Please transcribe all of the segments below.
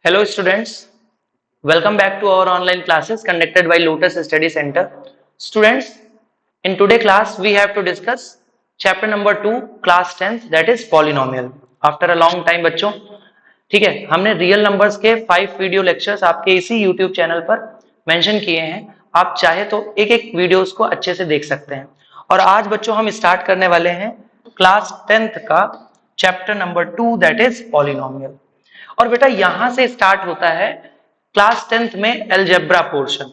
Hello students, welcome back to our online classes conducted by Lotus Study Center. Students, in today class we have to discuss chapter number 2 class 10th that is polynomial. After a long time बच्चों, ठीक है, हमने real numbers के 5 video lectures आपके इसी YouTube channel पर mention किए हैं. आप चाहे तो एक एक वीडियोस को अच्छे से देख सकते हैं. और आज बच्चों हम स्टार्ट करने वाले हैं क्लास 10th का chapter number 2 that is polynomial. और बेटा यहां से स्टार्ट होता है क्लास 10th में अलजेब्रा पोर्शन.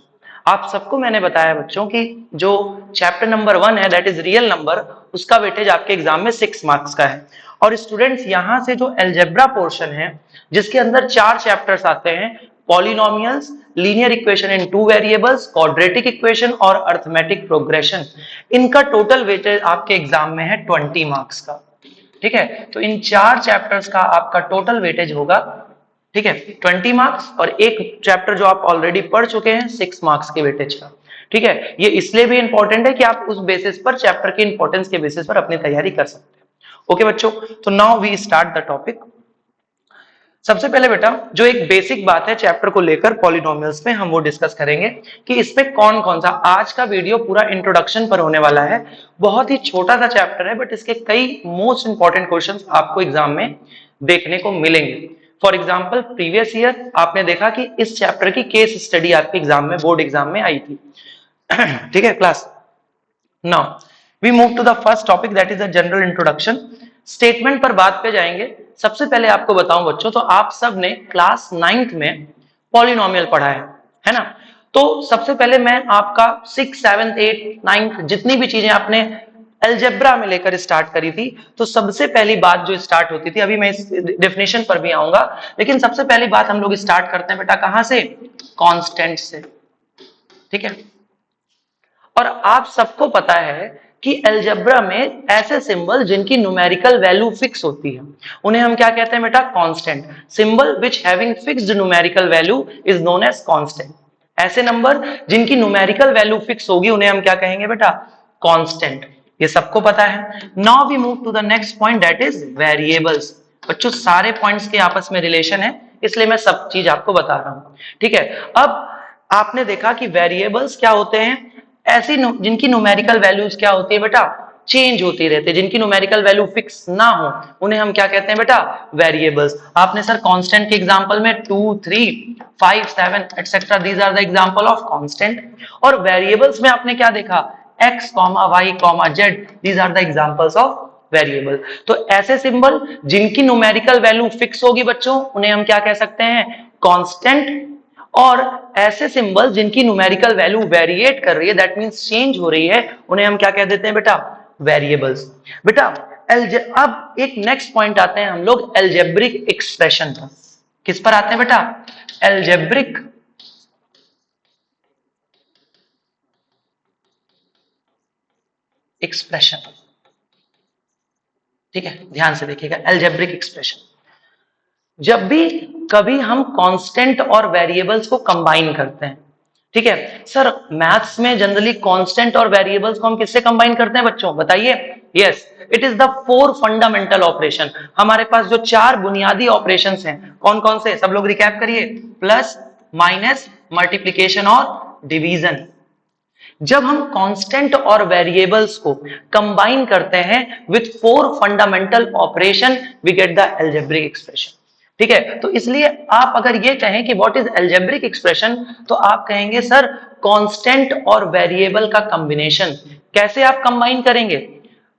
आप सबको मैंने बताया बच्चों कि जो चैप्टर नंबर 1 है दैट इज रियल नंबर, उसका वेटेज आपके एग्जाम में 6 मार्क्स का है. और स्टूडेंट्स यहां से जो अलजेब्रा पोर्शन है जिसके अंदर 4 चैप्टर्स आते हैं, polynomials, linear equation in 2 variables, quadratic equation और अरिथमेटिक प्रोग्रेशन, इनका टोटल वेटेज आपके एग्जाम में है 20 मार्क्स का. ठीक है, तो इन 4 चैप्टर्स का आपका टोटल वेटेज होगा, ठीक है, 20 मार्क्स. और एक चैप्टर जो आप ऑलरेडी पढ़ चुके हैं 6 मार्क्स के वेटेज का. ठीक है, ये इसलिए भी इंपॉर्टेंट है कि आप उस बेसिस पर चैप्टर के इंपॉर्टेंस के बेसिस पर अपनी तैयारी कर सकते हैं. ओके बच्चों, तो now we start the topic. सबसे पहले बेटा जो एक बेसिक बात है चैप्टर को लेकर पॉलिनोमियल्स में, हम वो डिस्कस करेंगे कि इसमें कौन कौन सा. आज का वीडियो पूरा इंट्रोडक्शन पर होने वाला है. बहुत ही छोटा सा चैप्टर है बट इसके कई मोस्ट इंपॉर्टेंट क्वेश्चंस आपको एग्जाम में देखने को मिलेंगे. फॉर एग्जांपल प्रीवियस ईयर आपने देखा कि इस चैप्टर की केस स्टडी आपके एग्जाम में, बोर्ड एग्जाम में आई थी. ठीक है class. Now we move to the first topic that is the general introduction. Statement पर बात पे जाएंगे. सबसे पहले आपको बताऊं बच्चों, तो आप सब ने क्लास 9th में पॉलिनोमियल पढ़ा है ना. तो सबसे पहले मैं आपका 6, 7, 8, 9 जितनी भी चीजें आपने अलजेब्रा में लेकर स्टार्ट करी थी, तो सबसे पहली बात जो स्टार्ट होती थी, अभी मैं इस डेफिनेशन पर भी आऊंगा, लेकिन सबसे पहली बात हम लोग स्टार्ट करते हैं बेटा कहां से, कांस्टेंट से. ठीक है, और आप सबको पता है कि अलजेब्रा में ऐसे सिंबल जिनकी न्यूमेरिकल वैल्यू फिक्स होती है उन्हें हम क्या कहते हैं बेटा, constant. Symbol which having fixed numerical value is known as constant. ऐसे नंबर जिनकी न्यूमेरिकल वैल्यू फिक्स होगी उन्हें हम क्या कहेंगे बेटा, कांस्टेंट. ये सबको पता है. Now we move to the next point that is variables. बच्चों सारे पॉइंट्स के आपस में रिलेशन है, इसलिए मैं सब चीज आपको बता रहा हूं. ठीक है, अब आपने देखा कि वेरिएबल्स क्या होते हैं, ऐसी जिनकी न्यूमेरिकल वैल्यूज क्या होती है बेटा, चेंज होती रहती है. जिनकी न्यूमेरिकल वैल्यू फिक्स ना हो उन्हें हम क्या कहते हैं बेटा, वेरिएबल्स. आपने सर कांस्टेंट के एग्जांपल में 2, 3, 5, 7 etcetera these are the example of constant. और वेरिएबल्स में आपने क्या देखा, x, y, z these are the examples of variable. तो ऐसे सिंबल जिनकी न्यूमेरिकल वैल्यू फिक्स होगी बच्चों उन्हें हम क्या कह सकते हैं, कांस्टेंट. और ऐसे सिंबल जिनकी न्यूमेरिकल वैल्यू वेरिएट कर रही है, दैट मींस चेंज हो रही है, उन्हें हम क्या कह देते हैं बेटा, वेरिएबल्स. बेटा अब एक नेक्स्ट पॉइंट आते हैं हम लोग अलजेब्रिक एक्सप्रेशन पर. किस पर आते हैं बेटा, अलजेब्रिक एक्सप्रेशन. ठीक है, ध्यान से देखिएगा, अलजेब्रिक एक्सप्रेशन. जब भी कभी हम कांस्टेंट और वेरिएबल्स को कंबाइन करते हैं, ठीक है सर, मैथ्स में जनरली कांस्टेंट और वेरिएबल्स को हम किससे कंबाइन करते हैं बच्चों, बताइए. Yes, it is the 4 fundamental operation. हमारे पास जो 4 बुनियादी ऑपरेशंस हैं, कौन कौन से, सब लोग रिकैप करिए. प्लस, माइनस, मल्टीप्लिकेशन और डिवीजन. जब हम कांस्टेंट और वेरिएबल्स को कंबाइन करते हैं with 4 fundamental operation, we get the algebraic expression. ठीक है, तो इसलिए आप अगर ये कहें कि व्हाट इज अलजेब्रिक एक्सप्रेशन, तो आप कहेंगे सर कांस्टेंट और वेरिएबल का कॉम्बिनेशन. कैसे आप कंबाइन करेंगे,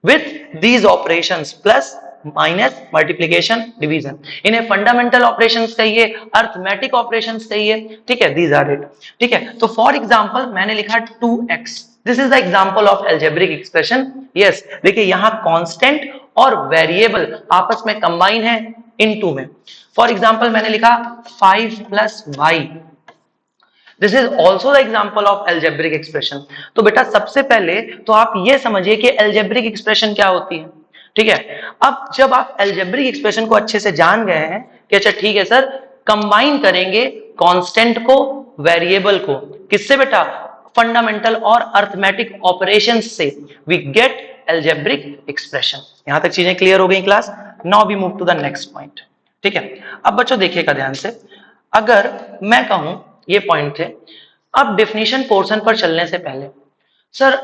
with these operations, plus, minus, multiplication, division. इन्हें फंडामेंटल ऑपरेशंस कहिए, अरिथमेटिक ऑपरेशंस कहिए. ठीक है, दीज आर इट. ठीक है, तो फॉर एग्जांपल मैंने लिखा 2x, this is the example of algebraic expression. Yes, देखिए यहां कांस्टेंट और वेरिएबल आपस में कंबाइन है इनटू में. फॉर एग्जांपल मैंने लिखा 5 + y, this is also the example of algebraic expression. तो बेटा सबसे पहले तो आप ये समझिए कि अलजेब्रिक एक्सप्रेशन क्या होती है. ठीक है, अब जब आप अलजेब्रिक एक्सप्रेशन को अच्छे से जान गए हैं कि अच्छा ठीक है सर, कंबाइन करेंगे कांस्टेंट को, वेरिएबल को, किससे बेटा, फंडामेंटल और अरिथमेटिक ऑपरेशंस से, वी गेट अलजेब्रिक एक्सप्रेशन. यहां तक चीजें क्लियर हो गई class. Now we move to the next point. ठीक है, अब बच्चों देखिएगा ध्यान से, अगर मैं कहूं, ये पॉइंट थे। अब डेफिनेशन पोर्शन पर चलने से पहले सर,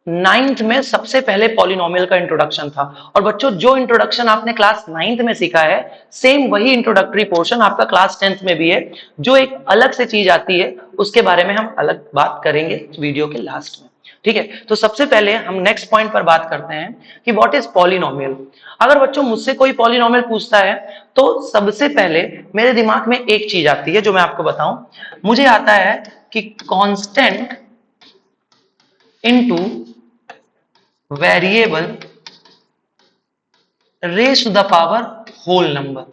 नाइन्थ में सबसे पहले पॉलिनोमियल का इंट्रोडक्शन था, और बच्चों जो इंट्रोडक्शन आपने क्लास नाइन्थ में सीखा है, सेम वही इंट्रोडक्टरी पोर्शन आपका क्लास 10th में भी है। जो एक अलग से चीज आती है उसके बारे में हम अलग बात करेंगे वीडियो के लास्ट में, ठीक है। तो सबसे पहले हम नेक्स्ट पॉइंट पर बात करते हैं कि व्हाट इज पॉलिनोमियल। अगर बच्चों मुझसे कोई पॉलिनोमियल पूछता है तो सबसे पहले मेरे दिमाग में एक चीज आती है जो मैं आपको बताऊं। मुझे आता है कि constant into variable raise to the power whole number.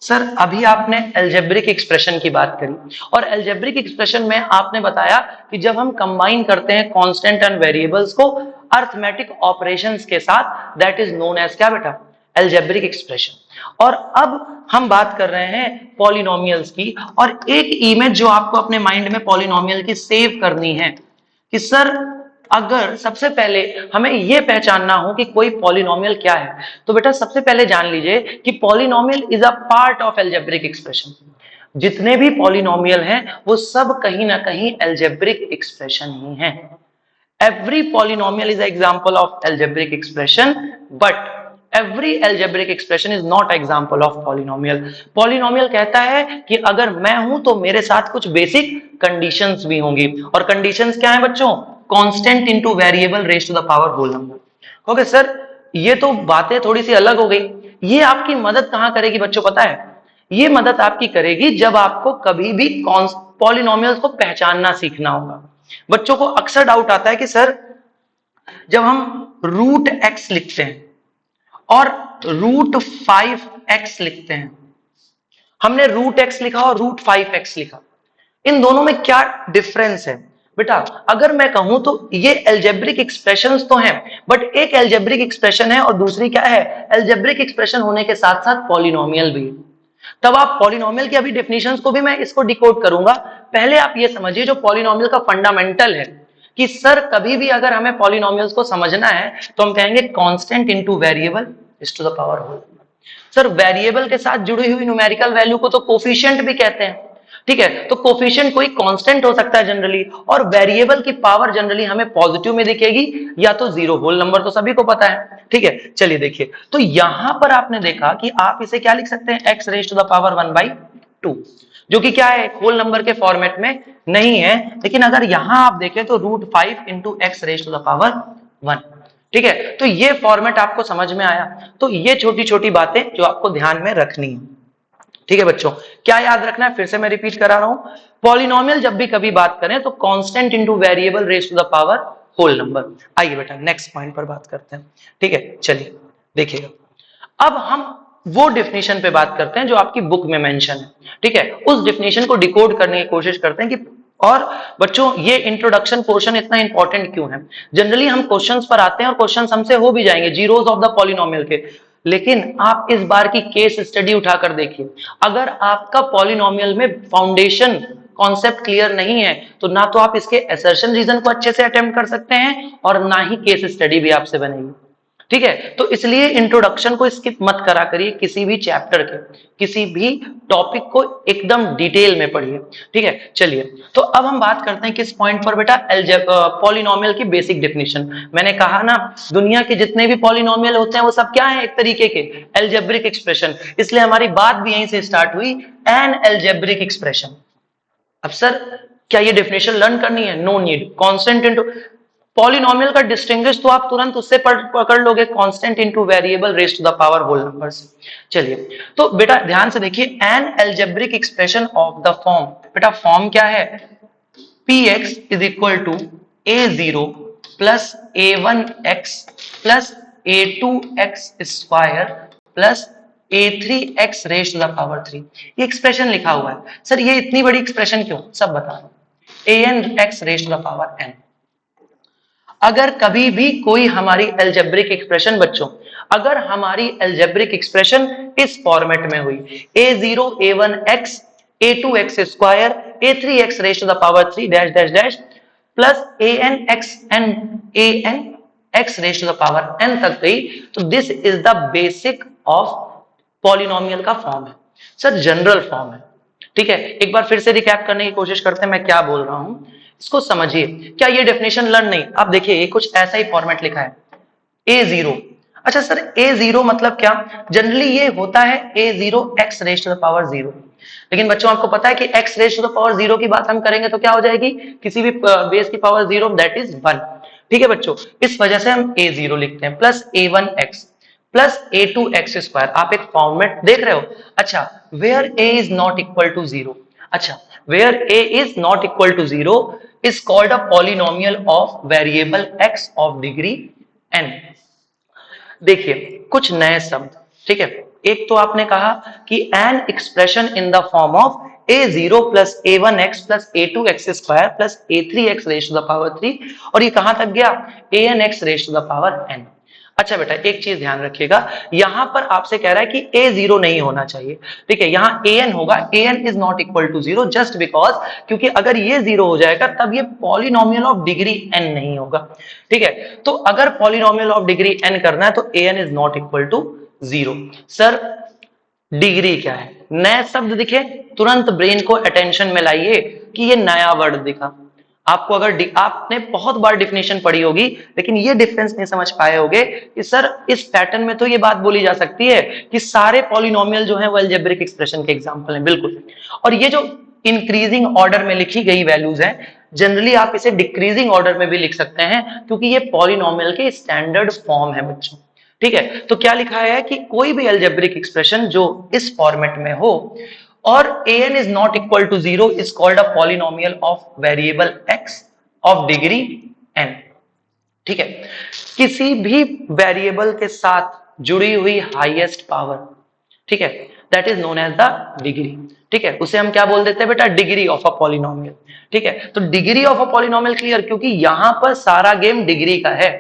Sir अभी आपने अलजेब्रिक एक्सप्रेशन की बात करी, और अलजेब्रिक एक्सप्रेशन में आपने बताया कि जब हम कंबाइन करते हैं कांस्टेंट एंड वेरिएबल्स को अरिथमेटिक ऑपरेशंस के साथ, दैट इज नोन एज क्या बेटा, अलजेब्रिक एक्सप्रेशन। और अब हम बात कर रहे हैं पॉलिनोमियल्स की, और एक इमेज जो आपको अपने माइंड में पॉलिनोमियल की सेव करनी है कि सर अगर सबसे पहले हमें यह पहचानना हो कि कोई पॉलिनोमियल क्या है, तो बेटा सबसे पहले जान लीजिए कि polynomial is a part of algebraic expression. जितने भी पॉलिनोमियल हैं वो सब कहीं ना कहीं अलजेब्रिक एक्सप्रेशन ही हैं। Every polynomial is an example of algebraic expression, but every algebraic expression is not example of polynomial. Polynomial कहता है कि अगर मैं हूं तो मेरे साथ कुछ बेसिक कंडीशंस भी होंगी, और कंडीशंस क्या है बच्चों, constant into variable raise to the power whole number. Okay sir, ये तो बातें थोड़ी सी अलग हो गई। ये आपकी मदद कहां करेगी बच्चों पता है? ये मदद आपकी करेगी जब आपको कभी भी पॉलिनोमियल्स को पहचानना सीखना होगा। बच्चों को अक्सर डाउट आता है कि सर जब हम रूट एक्स लिखते हैं और रूट 5x लिखते हैं, हमने रूट एक्स लिखा और रूट 5x लिखा, इन दोनों में क्या डिफरेंस है बेटा? अगर मैं कहूं तो ये अलजेब्रिक एक्सप्रेशंस तो हैं, बट एक अलजेब्रिक एक्सप्रेशन है और दूसरी क्या है, अलजेब्रिक एक्सप्रेशन होने के साथ साथ पॉलिनोमियल भी। तब आप पॉलिनोमियल की अभी डेफिनेशंस को भी मैं इसको डिकोड करूंगा। पहले आप ये समझिए जो पॉलिनोमियल का फंडामेंटल है कि सर कभी भी अगर हमें पॉलिनोमियल्स को समझना है तो हम कहेंगे constant into variable is to the power whole. Sir variable के साथ जुड़ी हुई न्यूमेरिकल वैल्यू को तो कोफिशिएंट भी कहते हैं, ठीक है। तो कोफिशिएंट कोई कांस्टेंट हो सकता है जनरली, और वेरिएबल की पावर जनरली हमें पॉजिटिव में दिखेगी या तो जीरो, होल नंबर तो सभी को पता है, ठीक है। चलिए देखिए, तो यहां पर आपने देखा कि आप इसे क्या लिख सकते हैं, x raise to the power 1/2, जो कि क्या है, एक होल नंबर के फॉर्मेट में नहीं है। लेकिन अगर यहां आप देखें तो √5 into x raise to the power 1, ठीक है। तो ये फॉर्मेट आपको समझ में आया। तो ये छोटी छोटी बातें जो आपको ध्यान में रखनी है, ठीक है बच्चों। क्या याद रखना है, फिर से मैं रिपीट करा रहा हूं, पॉलिनोमियल जब भी कभी बात करें तो constant into variable raise to the power whole number. आइए बेटा नेक्स्ट पॉइंट पर बात करते हैं, ठीक है। चलिए देखिएगा, अब हम वो डेफिनेशन पे बात करते हैं जो आपकी बुक में मेंशन है, ठीक है। उस डेफिनेशन को डिकोड करने की कोशिश करते हैं कि, और बच्चों ये इंट्रोडक्शन पोर्शन इतना इंपॉर्टेंट क्यों है? जनरली हम क्वेश्चंस पर आते हैं और क्वेश्चंस हमसे हो भी जाएंगे जीरोस ऑफ द पॉलिनोमियल के, लेकिन आप इस बार की केस स्टडी उठाकर देखिए। अगर आपका पॉलिनोमियल में फाउंडेशन कॉन्सेप्ट क्लियर नहीं है तो ना तो आप इसके असर्शन रीजन को अच्छे से अटेम्प्ट कर सकते हैं और ना ही केस स्टडी भी आपसे बनेगी, ठीक है। तो इसलिए इंट्रोडक्शन को स्किप मत करा करिए, किसी भी चैप्टर के किसी भी टॉपिक को एकदम डिटेल में पढ़िए, ठीक है। चलिए, तो अब हम बात करते हैं किस पॉइंट पर बेटा, पॉलिनोमियल की बेसिक डेफिनेशन। मैंने कहा ना, दुनिया के जितने भी पॉलिनोमियल होते हैं वो सब क्या है, एक तरीके के अलजेब्रिक एक्सप्रेशन। इसलिए हमारी बात भी यहीं से स्टार्ट हुई, एन अलजेब्रिक एक्सप्रेशन। अब सर क्या ये डेफिनेशन लर्न करनी है? No need. Constant into polynomial का डिस्टिंग्विश तो आप तुरंत उससे पकड़ लोगे, constant into variable raise to the power whole number से। चलिए, तो बेटा ध्यान से देखिए, an algebraic expression of the form, बेटा फॉर्म क्या है, px is equal to a0 plus a1x plus a2x square plus a3x raise to the power 3। ये एक्सप्रेशन लिखा हुआ है। सर ये इतनी बड़ी एक्सप्रेशन क्यों, सब बताओ। an(x) raise to the power n। अगर कभी भी कोई हमारी अलजेब्रिक एक्सप्रेशन बच्चों, अगर हमारी अलजेब्रिक एक्सप्रेशन इस फॉर्मेट में हुई, a0 a1x a2x square a3x raise to the power 3 dash dash dash plus an(x) raise to the power n तक गई, तो this is the basic of polynomial का फॉर्म है। सर जनरल फॉर्म है, ठीक है। एक बार फिर से रिकैप करने की कोशिश करते हैं मैं क्या बोल रहा हूं, इसको समझिए। क्या ये डेफिनेशन लर्न नहीं, आप देखिए ये कुछ ऐसा ही फॉर्मेट लिखा है a0। अच्छा सर a0 मतलब क्या, जनरली ये होता है a0 x raise to the power 0। लेकिन बच्चों आपको पता है कि x raise to the power 0 की बात हम करेंगे तो क्या हो जाएगी, किसी भी बेस की पावर 0 दैट इज 1। ठीक है बच्चों, इस वजह से हम a0 लिखते हैं plus a1x plus a2x square. आप एक फॉर्मेट देख रहे हो। अच्छा, where a is not equal to 0, अच्छा where a is not equal to 0 is called a polynomial of variable x of degree n। देखिए कुछ नए शब्द, ठीक है। एक तो आपने कहा कि an expression in the form of a0 plus a1x plus a2x square plus a3x raise to the power 3, और ये कहां तक गया, anx raise to the power n। अच्छा बेटा एक चीज ध्यान रखिएगा, यहां पर आपसे कह रहा है कि a0 नहीं होना चाहिए, ठीक है। यहां an होगा, an is not equal to 0 just because, क्योंकि अगर ये 0 हो जाएगा तब ये पॉलिनोमियल ऑफ डिग्री n नहीं होगा, ठीक है। तो अगर पॉलिनोमियल ऑफ डिग्री n करना है तो an is not equal to 0। Sir degree क्या है, नए शब्द दिखे तुरंत ब्रेन को अटेंशन में लाइए कि ये नया वर्ड दिखा। आपको अगर आपने बहुत बार डिफिनेशन पढ़ी होगी लेकिन ये डिफरेंस नहीं समझ पाए होगे कि सर इस पैटर्न में तो ये बात बोली जा सकती है कि सारे पॉलिनोमियल जो है वो अलजेब्रिक एक्सप्रेशन के एग्जांपल हैं, बिल्कुल। और ये जो इंक्रीजिंग ऑर्डर में लिखी गई वैल्यूज हैं, जनरली आप इसे डिक्रीजिंग ऑर्डर में भी लिख सकते हैं क्योंकि ये पॉलिनोमियल के स्टैंडर्ड फॉर्म है बच्चों, ठीक है। तो क्या लिखा है कि कोई भी अलजेब्रिक एक्सप्रेशन जो इस फॉर्मेट में हो और an is not equal to 0 is called a polynomial of variable x of degree n, ठीक है। किसी भी वेरिएबल के साथ जुड़ी हुई हाईएस्ट पावर, ठीक है, that is known as the degree, ठीक है। उसे हम क्या बोल देते हैं बेटा, डिग्री ऑफ अ पॉलिनोमियल, ठीक है। तो degree of a polynomial clear, क्योंकि यहां पर सारा गेम डिग्री का है,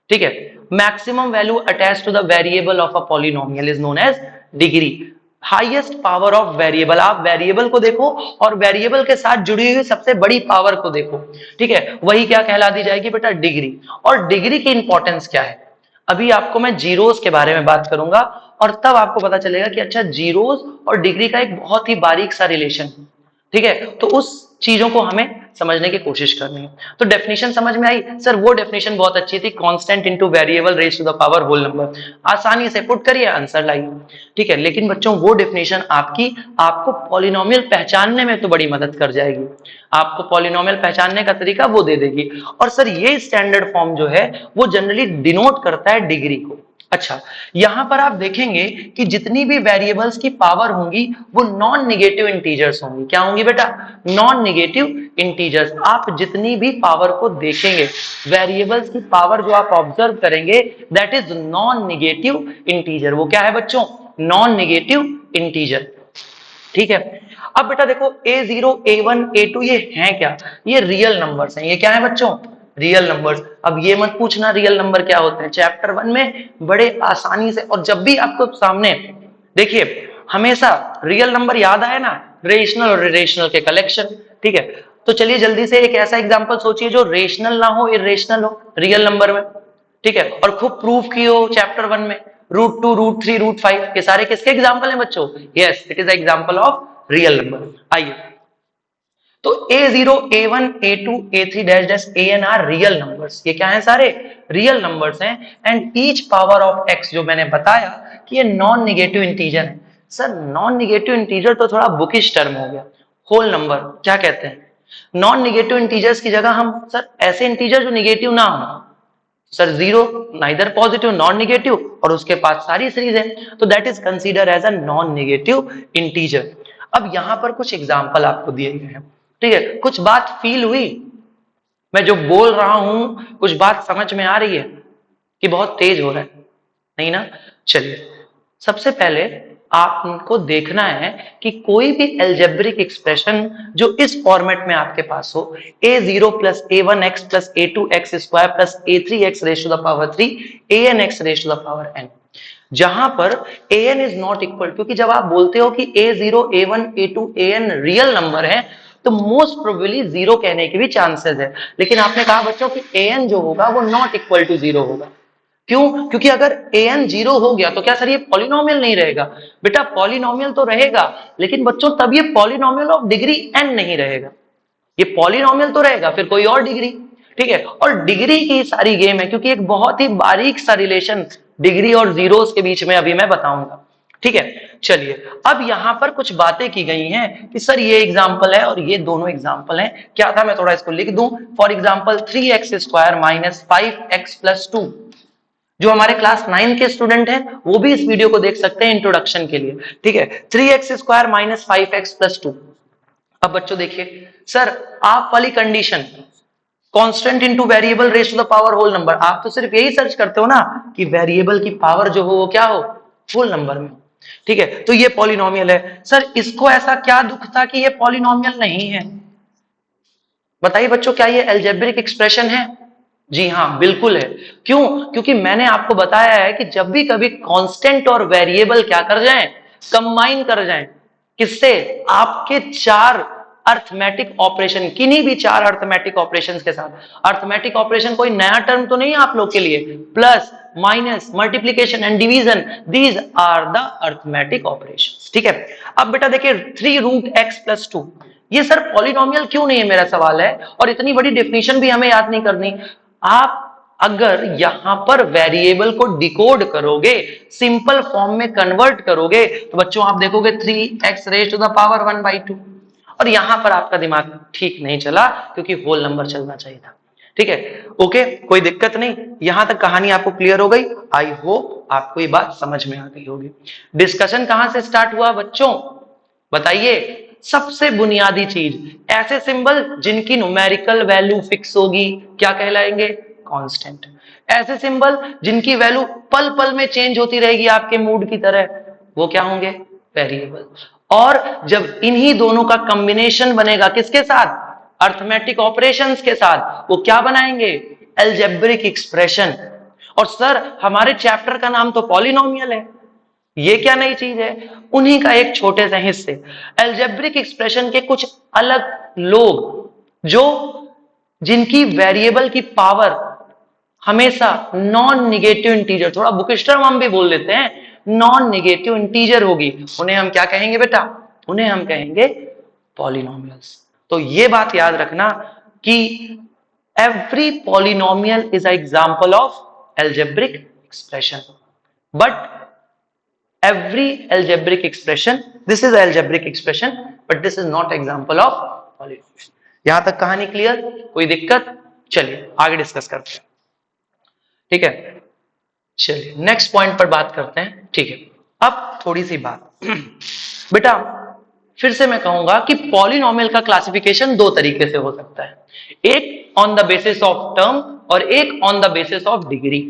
ठीक है। Maximum value attach to the variable of a polynomial is known as degree. Highest power of variable, आप वेरिएबल को देखो और वेरिएबल के साथ जुड़ी हुई सबसे बड़ी पावर को देखो, ठीक है, वही क्या कहला दी जाएगी बेटा, डिग्री। और डिग्री की इंपॉर्टेंस क्या है, अभी आपको मैं जीरोस के बारे में बात करूंगा और तब आपको पता चलेगा कि अच्छा जीरोस और डिग्री का एक बहुत ही बारीक सा रिलेशन, ठीक है। तो उस चीजों को हमें समझने की कोशिश करनी है। तो डेफिनेशन समझ में आई सर, वो डेफिनेशन बहुत अच्छी थी, constant into variable raise to the power whole number, आसानी से पुट करिए आंसर लाइए, ठीक है। लेकिन बच्चों वो डेफिनेशन आपको पॉलिनोमियल पहचानने में तो बड़ी मदद कर जाएगी, आपको पॉलिनोमियल पहचानने का तरीका वो दे देगी। और सर ये स्टैंडर्ड फॉर्म जो है वो जनरली डिनोट करता है डिग्री को। अच्छा, यहां पर आप देखेंगे कि जितनी भी वेरिएबल्स की पावर होंगी वो नॉन निगेटिव इंटीजर्स होंगी। क्या होंगी बेटा, नॉन निगेटिव इंटीजर्स। आप जितनी भी पावर को देखेंगे, वेरिएबल्स की पावर जो आप ऑब्जर्व करेंगे that is non negative integer. वो क्या है बच्चों, नॉन निगेटिव इंटीजर, ठीक है। अब बेटा देखो a0 a1 a2 ये हैं क्या, ये रियल नंबर्स हैं। ये क्या है बच्चों, रियल नंबर्स। अब ये मत पूछना रियल नंबर क्या होते हैं, चैप्टर 1 में बड़े आसानी से, और जब भी आपको सामने देखिए हमेशा रियल नंबर याद आए ना, रेशनल और इरेशनल के कलेक्शन, ठीक है। तो चलिए जल्दी से एक ऐसा एग्जांपल सोचिए जो रेशनल ना हो, इरेशनल हो रियल नंबर में, ठीक है, और खूब प्रूफ की हो चैप्टर 1 में। √2 √3 √5 ये सारे किसके एग्जांपल हैं बच्चों, yes it is example of real number. आइए, तो a0 a1 a2 a3 dash dash an are real numbers. ये क्या है, सारे रियल नंबर्स हैं। And each power of x, जो मैंने बताया कि ये नॉन निगेटिव इंटीजर है। सर नॉन निगेटिव इंटीजर तो थोड़ा बुकिश टर्म हो गया, होल नंबर क्या कहते हैं। नॉन निगेटिव इंटीजर्स की जगह हम सर ऐसे इंटीजर जो निगेटिव ना हो, sir zero, neither positive non negative, और उसके पास सारी सीरीज है, तो that is consider as a non negative integer. अब यहां पर कुछ एग्जांपल आपको दिए गए हैं, ठीक है। कुछ बात फील हुई, मैं जो बोल रहा हूं कुछ बात समझ में आ रही है कि बहुत तेज हो रहा है, नहीं ना। चलिए सबसे पहले आपको देखना है कि कोई भी अलजेब्रिक एक्सप्रेशन जो इस फॉर्मेट में आपके पास हो, a0 plus a1x plus a2x square plus a3x raise to the power 3 anx raise to the power n, जहां पर an इज नॉट इक्वल, क्योंकि जब आप बोलते हो कि a0 a1 a2 an real number है तो मोस्ट प्रोबेबली जीरो कहने के भी चांसेस है। लेकिन आपने कहा बच्चों कि an जो होगा वो नॉट इक्वल टू जीरो होगा, क्यों? क्योंकि अगर an 0 हो गया तो क्या सर ये पॉलिनोमियल नहीं रहेगा? बेटा पॉलिनोमियल तो रहेगा, लेकिन बच्चों तब ये पॉलिनोमियल ऑफ डिग्री n नहीं रहेगा। ये पॉलिनोमियल तो रहेगा, फिर कोई और डिग्री। ठीक है, और डिग्री की सारी गेम है, क्योंकि एक बहुत ही बारीक सा रिलेशन डिग्री और जीरोस के बीच में अभी मैं बताऊंगा। ठीक है, चलिए अब यहां पर कुछ बातें की गई हैं कि सर ये एग्जाम्पल है और ये दोनों एग्जाम्पल हैं। क्या था, मैं थोड़ा इसको लिख दूं। For example 3x² minus 5x plus 2। जो हमारे क्लास 9 के स्टूडेंट हैं वो भी इस वीडियो को देख सकते हैं इंट्रोडक्शन के लिए। ठीक है, 3x² माइनस 5x प्लस 2। अब बच्चों देखिए, सर आप वाली condition constant into variable raise to the power whole number, आप तो सिर्फ यही सर्च करते हो ना कि वेरिएबल की पावर जो हो वो क्या हो, होल नंबर में। ठीक है, तो ये पॉलिनोमियल है। सर इसको ऐसा क्या दुख था कि ये पॉलिनोमियल नहीं है? बताइए बच्चों, क्या ये अलजेब्रिक एक्सप्रेशन है? जी हाँ, बिल्कुल है। क्यों? क्योंकि मैंने आपको बताया है कि जब भी कभी कांस्टेंट और वेरिएबल क्या कर जाएं, कंबाइन कर जाएं, किससे? आपके चार अर्थमेटिक ऑपरेशन, किन्हीं भी चार अर्थमेटिक ऑपरेशंस के साथ। अर्थमेटिक ऑपरेशन कोई नया टर्म तो नहीं है आप लोग के लिए। Plus, minus, multiplication and division, these are the arithmetic operations. ठीक है, अब बेटा देखिए 3√x+2, ये सर पॉलिनोमियल क्यों नहीं है, मेरा सवाल है। और इतनी बड़ी डेफिनेशन भी हमें याद नहीं करनी। आप अगर यहां पर वेरिएबल को डिकोड करोगे, सिंपल फॉर्म में कन्वर्ट करोगे, तो बच्चों आप देखोगे 3x raise to the power 1/2। और यहां पर आपका दिमाग ठीक नहीं चला, क्योंकि होल नंबर चलना चाहिए था। ठीक है, ओके, कोई दिक्कत नहीं। यहां तक कहानी आपको क्लियर हो गई। आई होप आपको ये बात समझ में आ गई होगी। डिस्कशन कहां से स्टार्ट हुआ बच्चों, बताइए। सबसे बुनियादी चीज, ऐसे सिंबल जिनकी न्यूमेरिकल वैल्यू फिक्स होगी क्या कहलाएंगे, कांस्टेंट। ऐसे सिंबल जिनकी वैल्यू पल पल में चेंज होती रहेगी आपके मूड की तरह, वो क्या होंगे, वेरिएबल। और जब इन्हीं दोनों का कॉम्बिनेशन बनेगा किसके साथ, अर्थमेटिक ऑपरेशंस के साथ, वो क्या बनाएंगे, अलजेब्रिक एक्सप्रेशन। और सर हमारे चैप्टर का नाम तो पॉलिनोमियल है, ये क्या नई चीज है, उन्हीं का एक छोटे से हिस्से अलजेब्रिक एक्सप्रेशन के कुछ अलग लोग, जो जिनकी वेरिएबल की पावर हमेशा नॉन निगेटिव इंटीजर, थोड़ा बुकिश टर्म हम भी बोल देते हैं, नॉन निगेटिव इंटीजर होगी, उन्हें हम क्या कहेंगे बेटा, उन्हें हम कहेंगे पॉलिनोमियल्स। तो ये बात याद रखना कि every polynomial is a example of algebraic expression, but every algebraic expression, this is algebraic expression but this is not example of polynomial। यहां तक कहानी क्लियर, कोई दिक्कत? चलिए आगे डिस्कस करते हैं। ठीक है, चलिए नेक्स्ट पॉइंट पर बात करते हैं। ठीक है, अब थोड़ी सी बात बेटा, फिर से मैं कहूंगा कि पॉलिनोमियल का क्लासिफिकेशन दो तरीके से हो सकता है, एक on the basis of term और एक on the basis of degree.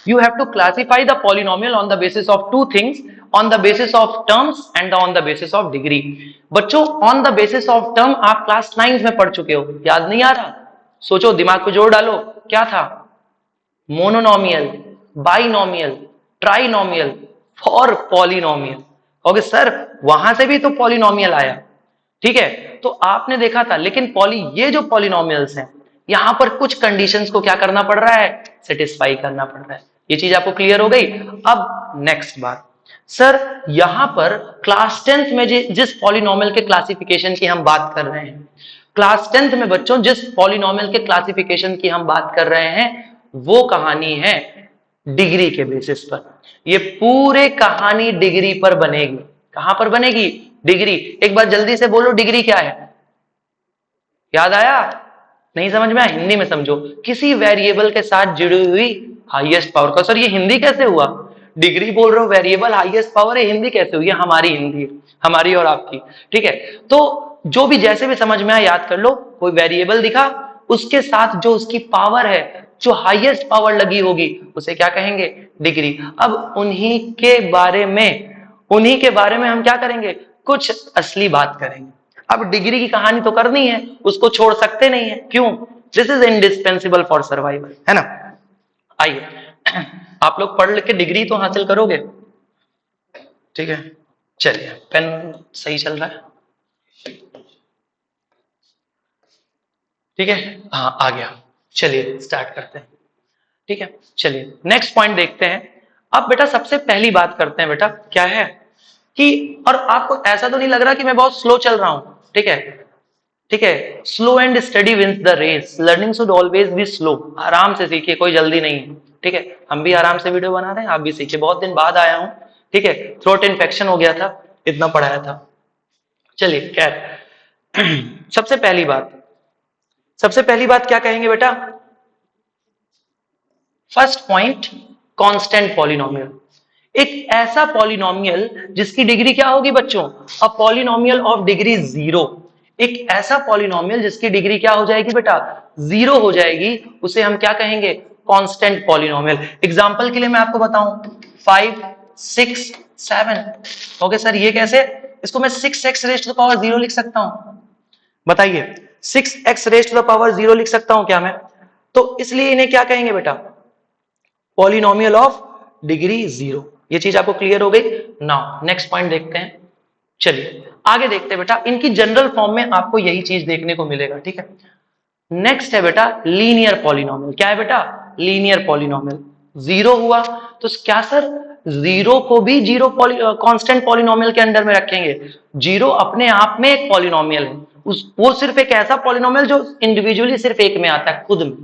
You have to classify the polynomial on the basis of two things, on the basis of terms and on the basis of degree। बच्चों on the basis of term आप class 9 में पढ़ चुके हो, याद नहीं आ रहा? सोचो, दिमाग को जोड़ डालो, क्या था, मोनोनोमियल, बाइनोमियल, ट्राइनोमियल और पॉलिनोमियल। ओके सर, वहां से भी तो पॉलिनोमियल आया। ठीक है, तो आपने देखा था, लेकिन ये जो पॉलिनोमियल्स हैं, यहां पर कुछ कंडीशंस को क्या करना पड़ रहा है, सेटिस्फाई करना पड़ रहा है। ये चीज आपको क्लियर हो गई। अब नेक्स्ट बात, सर यहां पर क्लास 10th में जिस पॉलिनोमियल के क्लासिफिकेशन की हम बात कर रहे हैं, क्लास 10th में बच्चों जिस पॉलिनोमियल के क्लासिफिकेशन की हम बात कर रहे हैं, वो कहानी है डिग्री के बेसिस पर। ये पूरे कहानी डिग्री पर बनेगी। कहां पर बनेगी, डिग्री। एक बार जल्दी से बोलो, डिग्री क्या है, याद आया? नहीं समझ में आया? हिंदी में समझो, किसी वेरिएबल के साथ जुड़ी हुई हाईएस्ट पावर का। सर ये हिंदी कैसे हुआ, डिग्री बोल रहे हो, वेरिएबल हाईएस्ट पावर है, हिंदी कैसे हुई? हमारी हिंदी, हमारी और आपकी। ठीक है, तो जो भी जैसे भी समझ में आया याद कर लो। कोई वेरिएबल दिखा, उसके साथ जो उसकी पावर है, जो हाईएस्ट पावर लगी होगी, उसे क्या कहेंगे, डिग्री। अब उन्हीं के बारे में हम क्या करेंगे, कुछ असली बात करेंगे। अब डिग्री की कहानी तो करनी है, उसको छोड़ सकते नहीं है, क्यों, this is indispensable for survival, है ना। आइए आप लोग पढ़ लिख के डिग्री तो हासिल करोगे। ठीक है, चलिए पेन सही चल रहा है, ठीक है, हाँ आ गया। चलिए स्टार्ट करते हैं। ठीक है, चलिए नेक्स्ट पॉइंट देखते हैं। अब बेटा सबसे पहली बात करते हैं बेटा, क्या है कि, और आपको ऐसा तो नहीं लग रहा कि मैं बहुत स्लो चल रहा हूं, ठीक है, ठीक है, slow and steady wins the race, learning should always be slow, आराम से सीखिए, कोई जल्दी नहीं है, ठीक है, हम भी आराम से वीडियो बना रहे हैं, आप भी सीखिए, बहुत दिन बाद आया हूं, ठीक है, थ्रोट इन्फेक्शन हो गया था, इतना पढ़ाया था। चलिए खैर सबसे पहली बात क्या कहेंगे बेटा, फर्स्ट पॉइंट, कांस्टेंट पॉलिनोमियल, एक ऐसा पॉलिनोमियल जिसकी डिग्री क्या होगी बच्चों, अ पॉलिनोमियल ऑफ डिग्री 0, एक ऐसा पॉलिनोमियल जिसकी डिग्री क्या हो जाएगी बेटा, 0 हो जाएगी, उसे हम क्या कहेंगे, कांस्टेंट पॉलिनोमियल। एग्जांपल के लिए मैं आपको बताऊं, 5 6 7, ओके सर ये कैसे, इसको मैं 6x raise to the power 0 लिख सकता हूं, बताइए 6x raise to the power 0 लिख सकता हूं क्या मैं, तो इसलिए इन्हें क्या कहेंगे बेटा, पॉलिनोमियल ऑफ डिग्री 0। ये चीज आपको क्लियर हो गई। नाउ नेक्स्ट पॉइंट देखते हैं, चलिए आगे देखते हैं बेटा, इनकी जनरल फॉर्म में आपको यही चीज देखने को मिलेगा, ठीक है। नेक्स्ट है बेटा लीनियर पॉलिनोमियल, क्या है बेटा, लीनियर पॉलिनोमियल, 0 हुआ तो क्या सर, 0 को भी जीरो कांस्टेंट पॉलिनोमियल के अंडर में रखेंगे, 0 अपने आप में एक पॉलिनोमियल है, वो सिर्फ एक ऐसा पॉलिनोमियल जो इंडिविजुअली सिर्फ एक में आता है खुद में,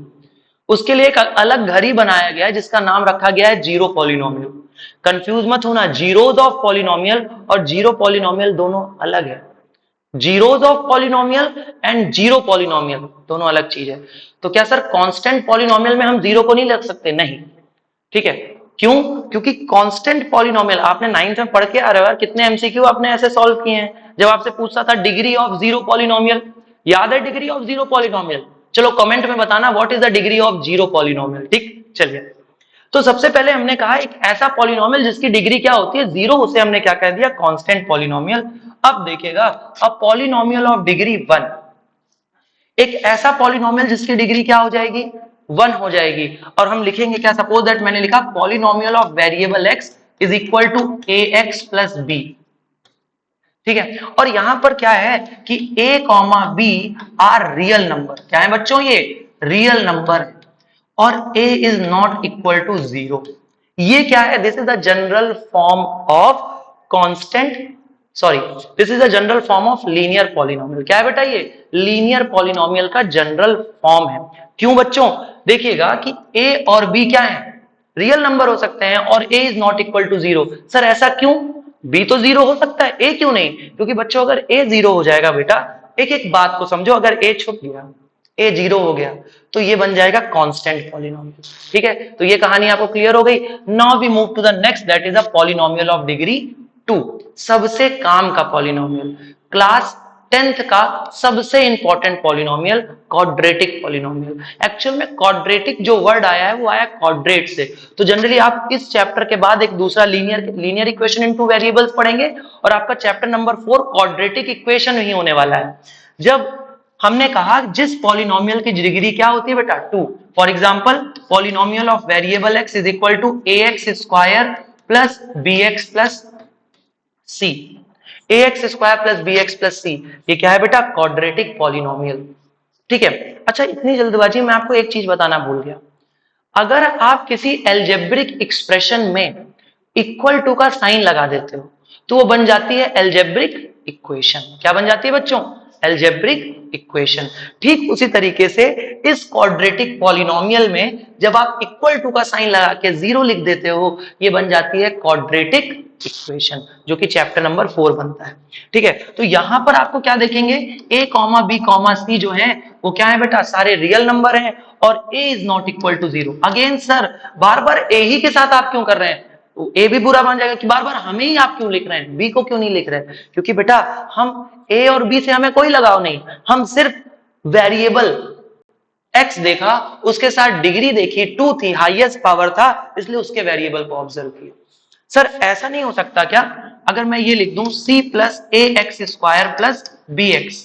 उसके लिए एक अलग घर ही बनाया गया है जिसका नाम रखा गया है जीरो पॉलिनोमियल। कंफ्यूज मत होना, जीरोज ऑफ पॉलिनोमियल और जीरो पॉलिनोमियल दोनों अलग है, zeros of polynomial and zero polynomial दोनों अलग चीज है। तो क्या सर कांस्टेंट पॉलिनोमियल में हम जीरो को नहीं रख सकते, नहीं, ठीक है, क्यों, क्योंकि कांस्टेंट पॉलिनोमियल आपने 9th में पढ़ के आ रहे हो यार, कितने एमसीक्यू आपने ऐसे सॉल्व किए हैं जब आपसे पूछता था डिग्री ऑफ जीरो पॉलिनोमियल, याद है डिग्री ऑफ जीरो पॉलिनोमियल, चलो कमेंट में बताना what is the degree of zero polynomial, ठीक, चलिए। तो सबसे पहले हमने कहा एक ऐसा पॉलिनोमियल जिसकी डिग्री क्या होती है 0, उसे हमने क्या कह दिया, कांस्टेंट पॉलिनोमियल। अब देखिएगा, अ पॉलिनोमियल ऑफ डिग्री 1, एक ऐसा पॉलिनोमियल जिसकी डिग्री क्या हो जाएगी, 1 हो जाएगी, और हम लिखेंगे क्या, सपोज दैट मैंने लिखा polynomial of variable x is equal to ax plus b, ठीक है, और यहां पर क्या है कि a comma b are real number, क्या है बच्चों, ये रियल नंबर है, और a is not equal to 0, ये क्या है, this is the general form of constant, sorry this is the general form of linear polynomial, क्या है बेटा, ये लीनियर पॉलिनोमियल का जनरल फॉर्म है। क्यों बच्चों, देखिएगा कि a और b क्या है, रियल नंबर हो सकते हैं, और a is not equal to 0, sir ऐसा क्यों, b तो 0 हो सकता है, a क्यों नहीं, क्योंकि बच्चों अगर a 0 हो जाएगा बेटा, एक एक बात को समझो, अगर a छुप गया, a 0 हो गया, तो ये बन जाएगा कांस्टेंट पॉलिनोमियल, ठीक है, तो ये कहानी आपको क्लियर हो गई। Now we move to the next, that is a polynomial of degree 2, सबसे काम का पॉलिनोमियल, क्लास 10th का सबसे important polynomial, quadratic polynomial. Actual में क्वाड्रेटिक जो वर्ड आया है वो आया क्वाड्रेट से, तो जनरली आप इस चैप्टर के बाद एक दूसरा linear equation in two variables पढ़ेंगे, और आपका चैप्टर नंबर 4 क्वाड्रेटिक इक्वेशन ही होने वाला है। जब हमने कहा जिस पॉलिनोमियल की डिग्री क्या होती है बेटा, 2, for example polynomial of variable x is equal to ax square plus bx plus c, ax square plus bx plus c, ये क्या है बेटा, क्वाड्रेटिक पॉलिनोमियल, ठीक है। अच्छा इतनी जल्दबाजी में आपको एक चीज बताना भूल गया, अगर आप किसी एल्जेब्रिक एक्सप्रेशन में इक्वल टू का साइन लगा देते हो तो वो बन जाती है एल्जेब्रिक इक्वेशन, क्या बन जाती है बच्चों, एल्जेब्रिक इक्वेशन। ठीक उसी तरीके से इस क्वाड्रेटिक पॉलिनोमियल में जब आप इक्वल टू का साइन लगा के 0 लिख देते हो, ये बन जाती है क्वाड्रेटिक इक्वेशन, जो कि चैप्टर नंबर 4 बनता है, ठीक है। तो यहां पर आपको क्या देखेंगे, a comma b comma c जो है वो क्या है बेटा, सारे रियल नंबर हैं, और a is not equal to 0। Again sir बार बार a ही के साथ आप क्यों कर रहे हैं, तो a भी बुरा मान जाएगा कि बार बार हमें ही आप क्यों लिख रहे हैं, b को क्यों नहीं लिख रहे हैं, क्योंकि बेटा हम a और b से हमें कोई लगाव नहीं, हम सिर्फ वेरिएबल x देखा, उसके साथ डिग्री देखी, 2 थी, हाईएस्ट पावर था, इसलिए उसके वेरिएबल को ऑब्जर्व किया। सर ऐसा नहीं हो सकता क्या, अगर मैं ये लिख दूं c plus a x square plus b x,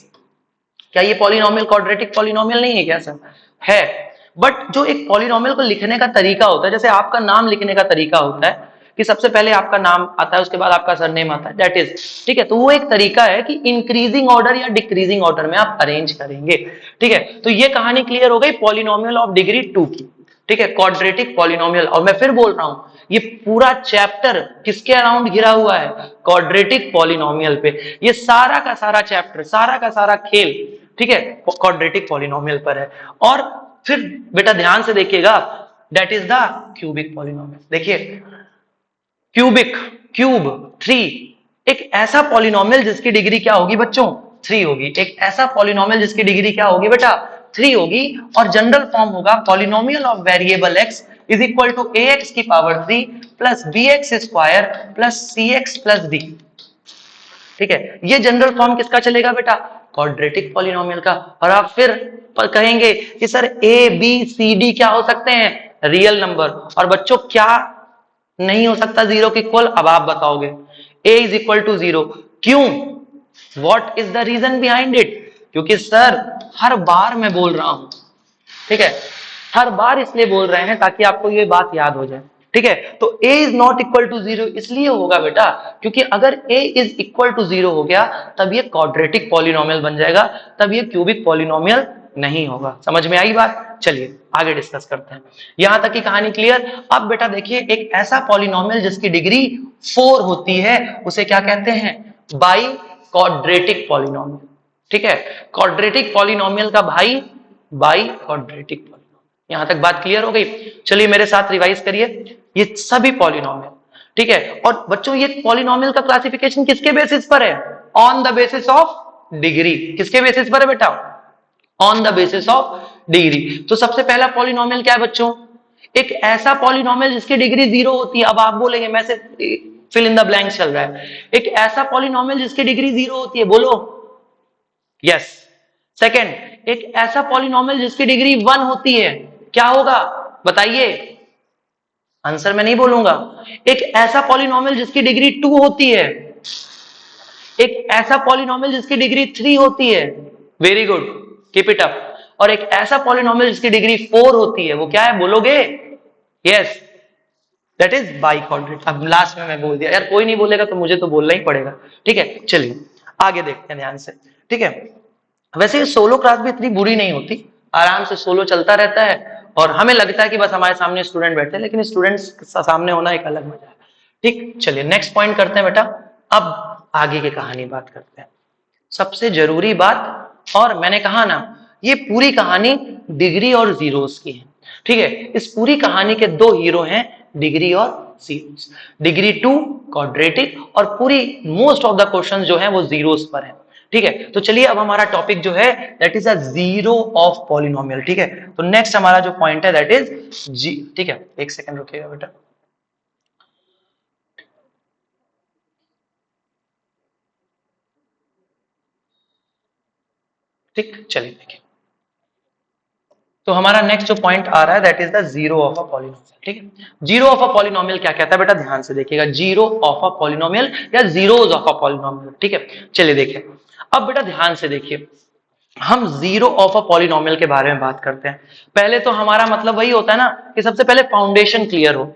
क्या ये पॉलिनोमियल क्वाड्रेटिक पॉलिनोमियल नहीं है क्या सर, है, बट जो एक पॉलिनोमियल को लिखने का तरीका होता है, जैसे आपका नाम लिखने का तरीका होता है कि सबसे पहले आपका नाम आता है, उसके बाद आपका सरनेम आता है, दैट इज, ठीक है, तो वो एक तरीका है कि इंक्रीजिंग ऑर्डर या डिक्रीजिंग ऑर्डर में आप अरेंज करेंगे, ठीक है। तो ये कहानी क्लियर हो गई पॉलिनोमियल ऑफ डिग्री 2 की। ठीक है, क्वाड्रेटिक पॉलिनोमियल। और मैं फिर बोल रहा हूं, ये पूरा चैप्टर किसके अराउंड घिरा हुआ है? क्वाड्रेटिक पॉलिनोमियल पे। ये सारा का सारा चैप्टर, सारा का सारा खेल, ठीक है, क्वाड्रेटिक पॉलिनोमियल पर है। और फिर बेटा ध्यान से देखिएगा, that is the cubic polynomial. देखिए, क्यूबिक, क्यूब, 3, एक ऐसा पॉलिनोमियल जिसकी डिग्री क्या होगी बच्चों? 3 होगी। एक ऐसा पॉलिनोमियल जिसकी डिग्री क्या होगी बेटा? 3 होगी। और जनरल फॉर्म होगा polynomial of variable x is equal to ax की power 3 plus bx square plus cx plus d। ठीक है, ये जनरल फॉर्म किसका चलेगा बेटा? क्वाड्रेटिक पॉलिनोमियल का। और आप फिर कहेंगे कि sir a b c d क्या हो सकते हैं? Real number. और बच्चों क्या नहीं हो सकता जीरो के इक्वल? अब आप बताओगे। a is equal to 0। क्यों? What is the reason behind it? क्योंकि सर हर बार मैं बोल रहा हूं, ठीक है, हर बार इसलिए बोल रहे हैं ताकि आपको ये बात याद हो जाए। ठीक है, तो a is not equal to 0 इसलिए होगा बेटा, क्योंकि अगर a इज इक्वल टू 0 हो गया तब ये क्वाड्रेटिक पॉलिनोमियल बन जाएगा, तब ये क्यूबिक पॉलिनोमियल नहीं होगा। समझ में आई बात? चलिए आगे डिस्कस करते हैं। यहां तक की कहानी क्लियर। अब बेटा देखिए, एक ऐसा पॉलिनोमियल जिसकी डिग्री 4 होती है उसे क्या कहते हैं? By quadratic polynomial. ठीक है, क्वाड्रेटिक पॉलिनोमियल का भाई बाई क्वाड्रेटिक पॉलिनोमियल। यहां तक बात क्लियर हो गई? चलिए मेरे साथ रिवाइज करिए ये सभी पॉलिनोमियल। ठीक है, और बच्चों ये पॉलिनोमियल का क्लासिफिकेशन किसके बेसिस पर है? On the basis of degree. किसके बेसिस पर है बेटा? On the basis of degree. तो सबसे पहला पॉलिनोमियल क्या है बच्चों? एक ऐसा पॉलिनोमियल जिसकी डिग्री 0 होती है। अब आप बोलेंगे, मैं से फिल इन द ब्लैंक चल रहा है। एक ऐसा पॉलिनोमियल जिसकी डिग्री 0 होती है, बोलो। यस। सेकेंड, एक ऐसा पॉलिनोमियल जिसकी डिग्री 1 होती है, क्या होगा बताइए? आंसर मैं नहीं बोलूंगा। एक ऐसा पॉलिनोमियल जिसकी डिग्री 2 होती है, एक ऐसा पॉलिनोमियल जिसकी डिग्री 3 होती है, very good, keep it up. और एक ऐसा पॉलिनोमियल जिसकी डिग्री 4 होती है, वो क्या है बोलोगे? Yes, that is by quadratic. अब लास्ट में मैं बोल दिया यार, कोई नहीं बोलेगा तो मुझे तो बोलना ही पड़ेगा। ठीक है, चलिए आगे देखते हैं ध्यान से। ठीक है, वैसे ये सोलो क्लास भी इतनी बुरी नहीं होती, आराम से सोलो चलता रहता है और हमें लगता है कि बस हमारे सामने स्टूडेंट बैठे हैं, लेकिन स्टूडेंट्स सामने होना एक अलग मजा है। ठीक, चलिए नेक्स्ट पॉइंट करते हैं बेटा। अब आगे की कहानी बात करते हैं, सबसे जरूरी बात। और मैंने कहा ना, ये पूरी कहानी डिग्री और जीरोस की है। ठीक है, इस पूरी कहानी के 2 हीरो हैं, डिग्री और जीरोस। डिग्री 2 क्वाड्रेटिक, और पूरी मोस्ट ऑफ द क्वेश्चन जो है वो जीरोस पर है। ठीक है, तो चलिए अब हमारा टॉपिक जो है that is a zero of polynomial. ठीक है, तो नेक्स्ट हमारा जो पॉइंट है दैट इज जी। ठीक है, एक सेकंड रुकिएगा बेटा। ठीक, चलिए देखिए, तो हमारा नेक्स्ट जो पॉइंट आ रहा है that is the zero of a polynomial. ठीक है, जीरो ऑफ अ पॉलिनोमियल क्या कहता है बेटा? ध्यान से देखिएगा, जीरो ऑफ अ पॉलिनोमियल या जीरोस ऑफ अ पॉलिनोमियल। ठीक है, चलिए देखिए, अब बेटा ध्यान से देखिए, हम जीरो ऑफ अ पॉलिनोमियल के बारे में बात करते हैं। पहले तो हमारा मतलब वही होता है ना कि सबसे पहले फाउंडेशन क्लियर हो।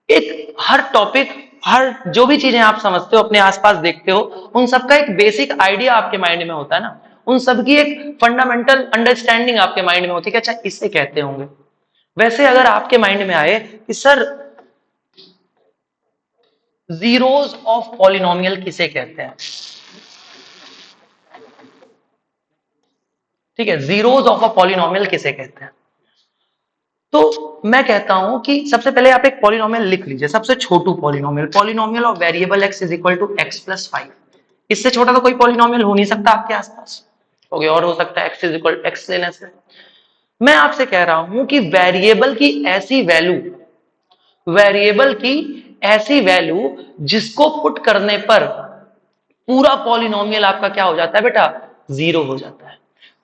एक हर टॉपिक, हर जो भी चीजें आप समझते हो, अपने आसपास देखते हो, उन सबका एक बेसिक आइडिया आपके माइंड में होता है ना, उन सबकी एक फंडामेंटल अंडरस्टैंडिंग आपके माइंड में होती है कि अच्छा इसे कहते होंगे। वैसे अगर आपके माइंड में आए कि सर जीरोस ऑफ पॉलिनोमियल किसे कहते हैं? ठीक है, जीरोस ऑफ अ पॉलिनोमियल किसे कहते हैं? तो मैं कहता हूं कि सबसे पहले आप एक पॉलिनोमियल लिख लीजिए, सबसे छोटू polynomial, polynomial of variable x is equal to x plus 5। इससे छोटा तो कोई पॉलिनोमियल हो नहीं सकता आपके आसपास। ओके, और हो सकता है एक्स इज इक्वल एक्स लेने से। मैं आपसे कह रहा हूं कि वेरिएबल की ऐसी वैल्यू जिसको पुट करने पर पूरा पॉलिनोमियल आपका क्या हो जाता है बेटा? जीरो हो जाता है।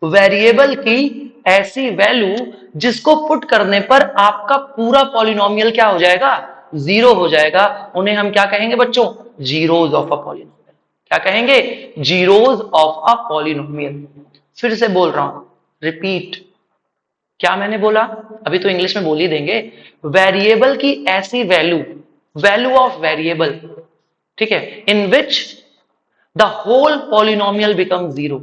वेरिएबल की ऐसी वैल्यू जिसको पुट करने पर आपका पूरा पॉलिनोमियल क्या हो जाएगा? जीरो हो जाएगा। उन्हें हम क्या कहेंगे बच्चों? Zeros of a polynomial. क्या कहेंगे? Zeros of a polynomial. फिर से बोल रहा हूं, रिपीट। क्या मैंने बोला? अभी तो इंग्लिश में बोल ही देंगे। वेरिएबल की ऐसी वैल्यू, वैल्यू ऑफ वेरिएबल, ठीक है, in which the whole polynomial become zero,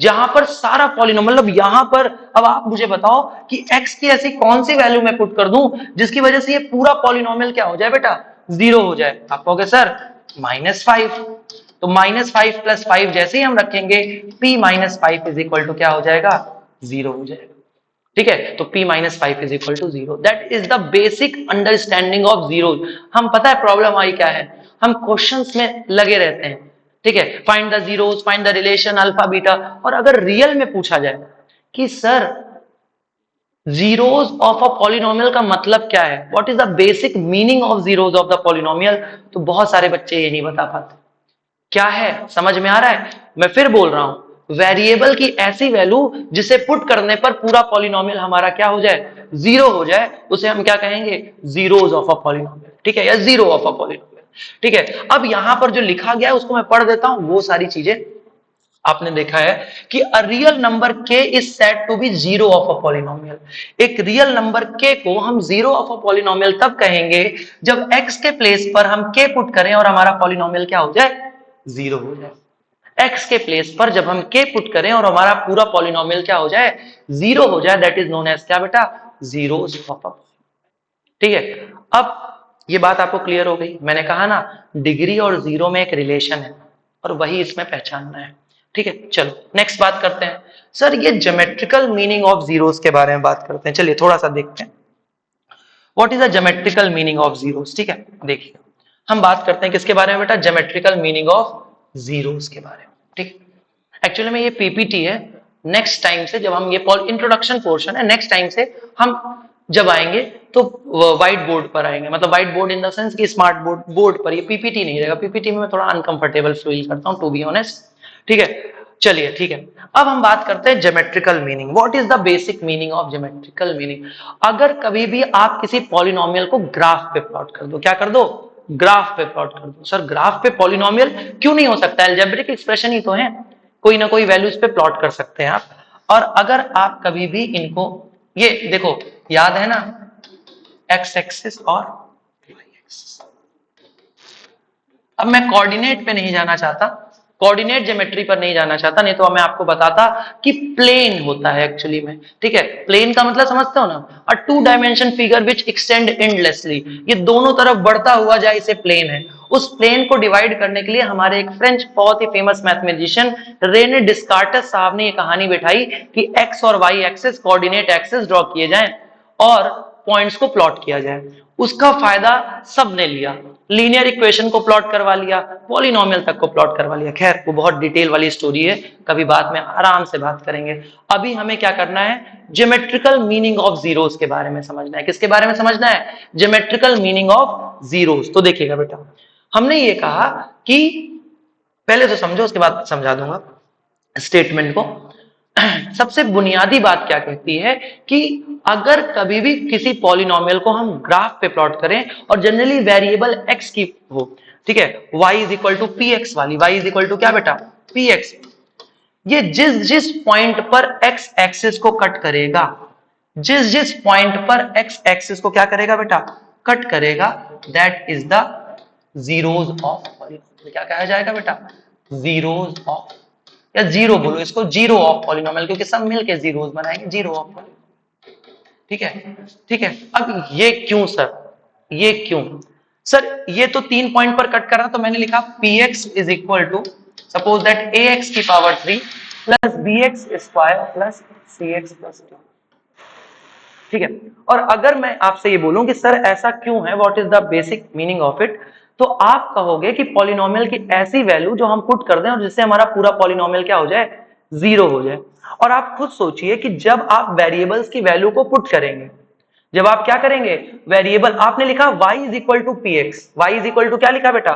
जहां पर सारा पॉलिनोमियल, मतलब यहां पर अब आप मुझे बताओ कि x की ऐसी कौन सी वैल्यू मैं पुट कर दूं जिसकी वजह से ये पूरा पॉलिनोमियल क्या हो जाए बेटा, 0 हो जाए। आप कहोगे सर -5, तो -5 + 5 जैसे ही हम रखेंगे p - 5 = क्या हो जाएगा, 0 हो जाएगा। ठीक है, तो p - 5 = 0। That is the basic understanding of zero. हम पता है प्रॉब्लम आई क्या है, हम क्वेश्चंस में लगे रहते हैं। ठीक है, find the zeros, find the relation alpha beta, और अगर रियल में पूछा जाए कि sir zeros of a polynomial का मतलब क्या है, what is the basic meaning of zeros of the polynomial, तो बहुत सारे बच्चे ये नहीं बता पाते। क्या है, समझ में आ रहा है? मैं फिर बोल रहा हूं, वेरिएबल की ऐसी वैल्यू जिसे पुट करने पर पूरा पॉलिनोमियल हमारा क्या हो जाए, 0 हो जाए, उसे हम क्या कहेंगे, जीरोस ऑफ अ पॉलिनोमियल। ठीक है, या जीरो ऑफ अ पॉलिनोमियल। ठीक है, अब यहां पर जो लिखा गया है उसको मैं पढ़ देता हूं, वो सारी चीजें आपने देखा है कि a real number k is said to be zero of a polynomial. एक रियल नंबर k को हम जीरो ऑफ अ पॉलिनोमियल तब कहेंगे जब x के प्लेस पर हम k पुट करें और हमारा पॉलिनोमियल क्या हो जाए, 0 हो जाए। x के प्लेस पर जब हम k पुट करें और हमारा पूरा पॉलिनोमियल क्या हो जाए, 0 हो जाए, दैट इज नोन एज क्या बेटा, जीरोस ऑफ अ। ठीक है, अब ये बात आपको क्लियर हो गई। मैंने कहा ना, डिग्री और जीरो में एक रिलेशन है और वही इसमें पहचानना है। ठीक है, चलो नेक्स्ट बात करते हैं। सर ये ज्योमेट्रिकल मीनिंग ऑफ जीरोस के बारे में बात करते हैं, चलिए थोड़ा सा देखते हैं what is the geometrical meaning of zeros. ठीक है, देखिए हम बात करते हैं किसके बारे में बेटा, ज्योमेट्रिकल मीनिंग ऑफ जीरोस के बारे में। ठीक, एक्चुअली में ये पीपीटी है, नेक्स्ट टाइम से जब हम ये इंट्रोडक्शन पोर्शन है, नेक्स्ट टाइम से हम जब आएंगे तो व्हाइट बोर्ड पर आएंगे, मतलब white board in the sense कि स्मार्ट बोर्ड पर, ये पीपीटी नहीं रहेगा। पीपीटी में मैं थोड़ा अनकंफर्टेबल फील करता हूं टू बी ऑनेस्ट। ठीक है, चलिए ठीक है, अब हम बात करते हैं geometrical meaning. What is the basic meaning of geometrical meaning. अगर कभी भी आप किसी पॉलिनोमियल को ग्राफ पे प्लॉट कर दो, क्या कर दो, ग्राफ पे प्लॉट कर दो। सर ग्राफ पे पॉलिनोमियल क्यों नहीं हो सकता, अलजेब्रिक एक्सप्रेशन ही तो है, कोई ना कोई वैल्यूज पे प्लॉट कर सकते हैं आप। और अगर आप कभी भी इनको, ये देखो याद है ना, एक्स एक्सिस और वाई एक्सिस। अब मैं कोऑर्डिनेट पे नहीं जाना चाहता, कोऑर्डिनेट ज्योमेट्री पर नहीं जाना चाहता, नहीं तो मैं आपको बताता कि प्लेन होता है एक्चुअली में। ठीक है, प्लेन का मतलब समझते हो ना, a two dimension figure which extend endlessly, ये दोनों तरफ बढ़ता हुआ जाए, इसे प्लेन है। उस प्लेन को डिवाइड करने के लिए हमारे एक फ्रेंच बहुत ही फेमस मैथमेटिशियन रेने डिस्कार्टस साहब ने ये कहानी बिठाई कि एक्स और y axis coordinate axis draw किए जाएं और पॉइंट्स को प्लॉट किया जाए। उसका फायदा सबने लिया, लीनियर इक्वेशन को प्लॉट करवा लिया, पॉलिनोमियल तक को प्लॉट करवा लिया। खैर वो बहुत डिटेल वाली स्टोरी है, कभी बाद में आराम से बात करेंगे। अभी हमें क्या करना है, ज्योमेट्रिकल मीनिंग ऑफ जीरोस के बारे में समझना है। किसके बारे में समझना है, ज्योमेट्रिकल मीनिंग ऑफ जीरोस। तो देखिएगा बेटा, हमने ये कहा कि पहले तो समझो, उसके बाद समझा दूंगा स्टेटमेंट को। सबसे बुनियादी बात क्या कहती है कि अगर कभी भी किसी पॉलिनोमियल को हम ग्राफ पे प्लॉट करें और जनरली वेरिएबल x की हो, ठीक है, y = px वाली, y = क्या बेटा, px, ये जिस जिस पॉइंट पर x एक्सिस को कट करेगा, जिस जिस पॉइंट पर x एक्सिस को क्या करेगा बेटा, कट करेगा, that is the zeros of polynomial. क्या कहा जाएगा बेटा, जीरोस ऑफ, या जीरो बोलो इसको, जीरो ऑफ पॉलिनोमियल, क्योंकि सब मिलके जीरोस बनाएंगे, जीरो ऑफ पॉलिनोमियल। ठीक है, ठीक है। अब ये क्यों सर, ये क्यों सर, ये तो 3 पॉइंट पर कट कर रहा, तो मैंने लिखा px = सपोज दैट ax की power 3 plus bx² plus cx plus 2। ठीक है, और अगर मैं आपसे ये बोलूं कि सर ऐसा क्यों है, what is the basic meaning of it, तो आप कहोगे कि पॉलिनोमियल की ऐसी वैल्यू जो हम पुट कर दें और जिससे हमारा पूरा पॉलिनोमियल क्या हो जाए, 0 हो जाए। और आप खुद सोचिए कि जब आप वेरिएबल्स की वैल्यू को पुट करेंगे, जब आप क्या करेंगे, वेरिएबल, आपने लिखा y = px, y = क्या लिखा बेटा,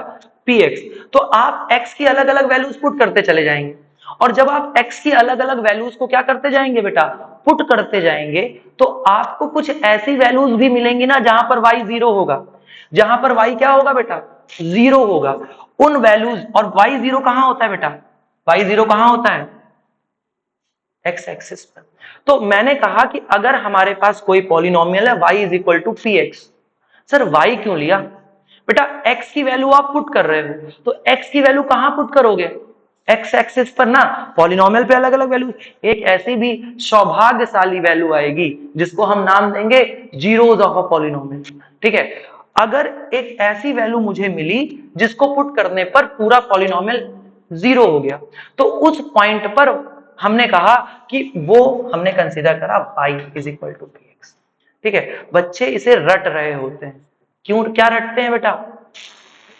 px, तो आप x की अलग अलग वैल्यूज पुट करते चले जाएंगे। और जब आप x की अलग अलग वैल्यूज को क्या करते जाएंगे बेटा, पुट करते जाएंगे, तो आपको कुछ ऐसी वैल्यूज भी मिलेंगी ना जहां पर y 0 होगा, जहां पर y क्या होगा बेटा, 0 होगा। उन वैल्यूज, और y 0 कहां होता है बेटा, y 0 कहां होता है, x एक्सिस पर। तो मैंने कहा कि अगर हमारे पास कोई पॉलिनोमियल है y = px, सर y क्यों लिया बेटा, x की वैल्यू आप पुट कर रहे हो, तो x की वैल्यू कहां पुट करोगे, एक्स एक्सिस पर ना पॉलिनोमियल पे अलग अलग वैल्यू, एक ऐसी भी सौभाग्यशाली वैल्यू आएगी जिसको हम नाम देंगे जीरोस ऑफ अ पॉलिनोमियल। ठीक है, अगर एक ऐसी वैल्यू मुझे मिली जिसको पुट करने पर पूरा पॉलिनोमियल जीरो हो गया, तो उस पॉइंट पर हमने कहा कि वो हमने कंसीडर करा y is equal to px। ठीक है, बच्चे इसे रट रहे होते हैं। क्यों, क्या रटते हैं बेटा?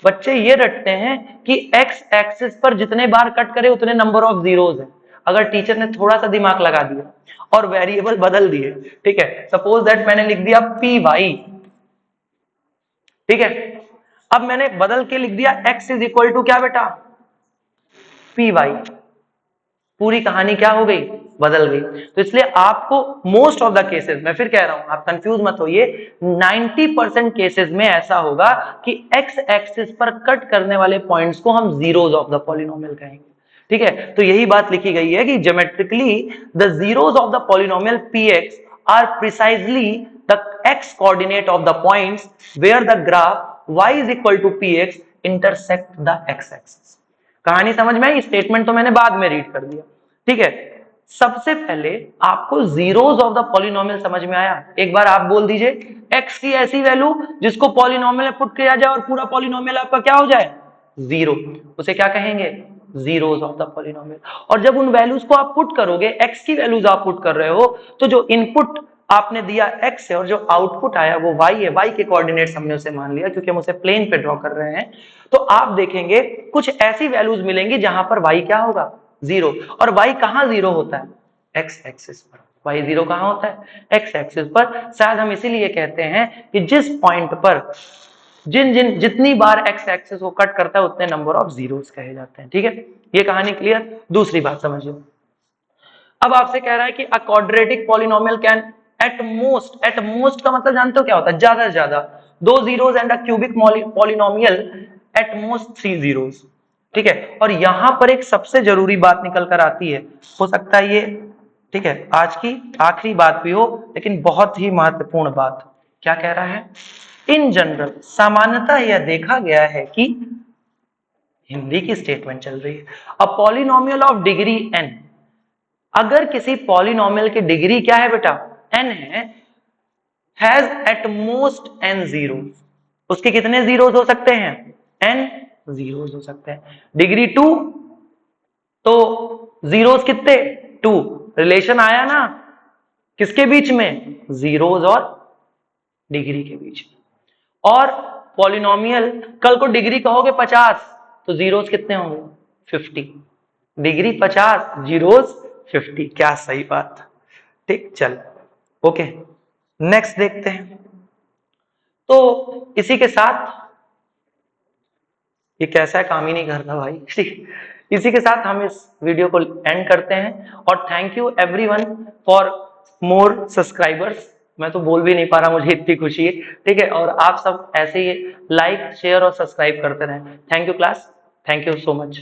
बच्चे ये रटते हैं कि एक्स एक्सिस पर जितने बार कट करे उतने नंबर ऑफ जीरोस हैं। अगर टीचर ने थोड़ा सा दिमाग लगा दिया और वेरिएबल बदल दिए, ठीक है, सपोज दैट मैंने लिख दिया पी वाई, ठीक है, अब मैंने बदल के लिख दिया एक्स इज इक्वल टू क्या बेटा, पी वाई, पूरी कहानी क्या हो गई, बदल गई। तो इसलिए आपको मोस्ट ऑफ द केसेस, मैं फिर कह रहा हूं, आप कंफ्यूज मत होइए, 90% केसेस में ऐसा होगा कि एक्स एक्सिस पर कट करने वाले पॉइंट्स को हम जीरोस ऑफ द पॉलिनोमियल कहेंगे। ठीक है, तो यही बात लिखी गई है कि geometrically the zeros of the polynomial px are precisely the x coordinate of the points where the graph y is equal to px intersect the x axis. कहानी समझ में आई? स्टेटमेंट तो मैंने बाद में रीड कर दिया। ठीक है, सबसे पहले आपको जीरोस ऑफ द पॉलिनोमियल समझ में आया? एक बार आप बोल दीजिए x की ऐसी वैल्यू जिसको पॉलिनोमियल में पुट किया जाए और पूरा पॉलिनोमियल आपका क्या हो जाए, जीरो, उसे क्या कहेंगे, जीरोस ऑफ द पॉलिनोमियल। और जब उन वैल्यूज को आप पुट करोगे, x की वैल्यूज आप पुट कर रहे हो, तो जो इनपुट आपने दिया x है और जो आउटपुट आया वो y है, y के कोऑर्डिनेट्स हमने उसे मान लिया क्योंकि हम उसे प्लेन पे ड्रॉ कर रहे हैं। तो आप देखेंगे कुछ ऐसी वैल्यूज मिलेंगी जहां पर y क्या होगा, जीरो। और y कहां जीरो होता है, x एक्सिस पर। y जीरो कहां होता है, x एक्सिस पर। शायद हम इसीलिए कहते हैं कि जिस पॉइंट पर जितनी बार x एक्सिस को कट करता है उतने नंबर ऑफ जीरोस कहे जाते हैं। ठीक है, ये कहानी क्लियर। दूसरी बात समझिए, अब आपसे कह रहा है कि a quadratic polynomial can at most का मतलब जानते हो क्या होता है, ज्यादा से ज्यादा दो zeros and a cubic polynomial at most three zeros. ठीक है, और यहां पर एक सबसे जरूरी बात निकल कर आती है, हो सकता है ये, ठीक है, आज की आखिरी बात भी हो, लेकिन बहुत ही महत्वपूर्ण बात। क्या कह रहा है, इन जनरल, सामान्यतः यह देखा गया है कि, हिंदी की स्टेटमेंट चल रही है, अ पॉलिनोमियल ऑफ डिग्री n, अगर किसी पॉलिनोमियल की डिग्री क्या है बेटा, n है, has at most n zeros, उसके कितने जीरोस हो सकते हैं, n जीरोस हो सकते हैं। डिग्री 2 तो जीरोस कितने, 2, रिलेशन आया ना किसके बीच में, जीरोस और डिग्री के बीच में। और पॉलिनोमियल, कल को डिग्री कहोगे 50 तो जीरोस कितने होंगे, 50, डिग्री 50 जीरोस 50, क्या सही बात। ठीक, चल ओके, नेक्स्ट देखते हैं। तो इसी के साथ, ये कैसा है, काम ही नहीं करता भाई। इसी के साथ हम इस वीडियो को एंड करते हैं, और thank you everyone for more subscribers. मैं तो बोल भी नहीं पा रहा, मुझे इतनी खुशी है। ठीक है, और आप सब ऐसे ही लाइक शेयर और सब्सक्राइब करते रहें। Thank you class, thank you so much.